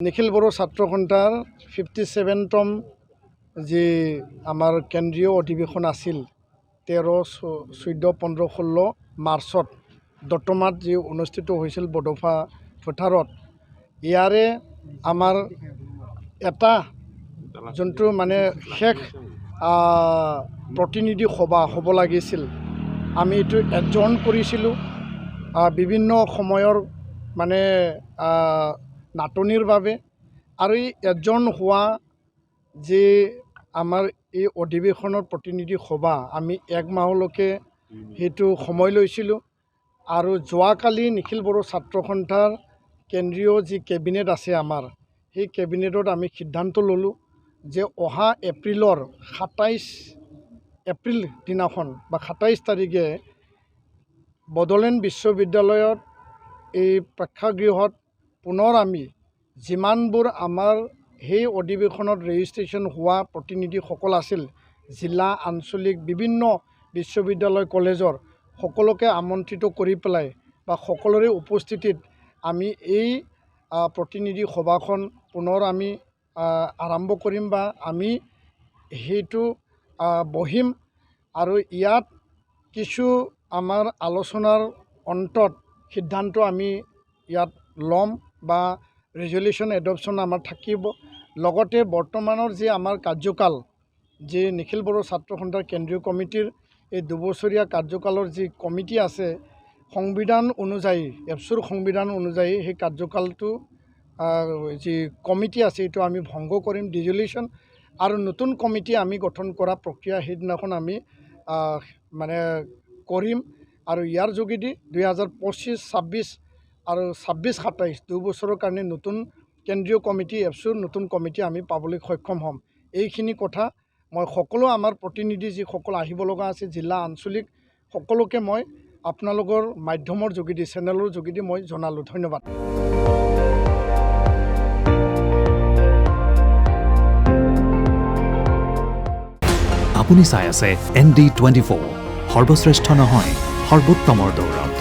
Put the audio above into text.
নিখিল বড়ো ছাত্ৰ সন্থাৰ 57তম যি আমাৰ কেন্দ্ৰীয় অধিৱেশন আছিল 13, 14, 15, 16 মাৰ্চত দত্তমাত যি অনুষ্ঠিত হৈছিল বডোফা পথাৰত ইয়াৰে আমাৰ এটা যোনটো মানে শেষ প্ৰতিনিধি সভা হ'ব লাগিছিল আমি এইটো এডজন কৰিছিলোঁ বিভিন্ন সময়ৰ মানে নাটনিৰ বাবে আৰু এই এডজন হোৱা যে আমাৰ এই অধিৱেশনৰ প্ৰতিনিধি সভা আমি 1 মাহলৈকে সেইটো সময় লৈছিলোঁ আৰু যোৱাকালি নিখিল বড়ো ছাত্ৰ সন্থাৰ কেন্দ্ৰীয় যি কেবিনেট আছে আমাৰ সেই কেবিনেটত আমি সিদ্ধান্ত ল'লোঁ যে অহা এপ্ৰিলৰ 27 এপ্ৰিল দিনাখন বা 27 তাৰিখে বড়োলেণ্ড বিশ্ববিদ্যালয়ত এই প্ৰেক্ষাগৃহত পুনৰ আমি যিমানবোৰ আমাৰ সেই অধিৱেশনত ৰেজিষ্ট্ৰেশ্যন হোৱা প্ৰতিনিধিসকল আছিল জিলা আঞ্চলিক বিভিন্ন বিশ্ববিদ্যালয় কলেজৰ সকলোকে আমন্ত্ৰিত কৰি পেলাই বা সকলোৰে উপস্থিতিত আমি এই প্ৰতিনিধি সভাখন পুনৰ আমি আৰম্ভ কৰিম বা আমি সেইটো বহিম আৰু ইয়াত কিছু আমাৰ আলোচনাৰ অন্তত সিদ্ধান্ত আমি ইয়াত ল'ম বা ৰেজলিউশ্যন এডপশ্যন আমাৰ থাকিব লগতে বৰ্তমানৰ যি আমাৰ কাৰ্যকাল যি নিখিল বড়ো ছাত্ৰ সন্থাৰ কেন্দ্ৰীয় কমিটিৰ এই 2 বছৰীয়া কাৰ্যকালৰ যি কমিটি আছে সংবিধান অনুযায়ী এপছুৰ সংবিধান অনুযায়ী সেই কাৰ্যকালটো যি কমিটি আছে এইটো আমি ভংগ কৰিম ডিজলিউশ্যন আৰু নতুন কমিটি আমি গঠন কৰা প্ৰক্ৰিয়া সেইদিনাখন আমি মানে কৰিম আৰু ইয়াৰ যোগেদি 2025, 26 আৰু 26, 27 2 বছৰৰ কাৰণে নতুন কেন্দ্ৰীয় কমিটি এপছুৰ নতুন কমিটি আমি পাবলৈ সক্ষম হ'ম এইখিনি কথা মই সকলো আমাৰ প্ৰতিনিধি যিসকল আহিব লগা আছে জিলা আঞ্চলিক সকলোকে মই আপোনালোকৰ মাধ্যমৰ যোগেদি চেনেলৰ যোগেদি মই জনালোঁ ধন্যবাদ আপুনি চাই আছে ND24 সৰ্বশ্ৰেষ্ঠ নহয় সৰ্বোত্তমৰ দৌৰ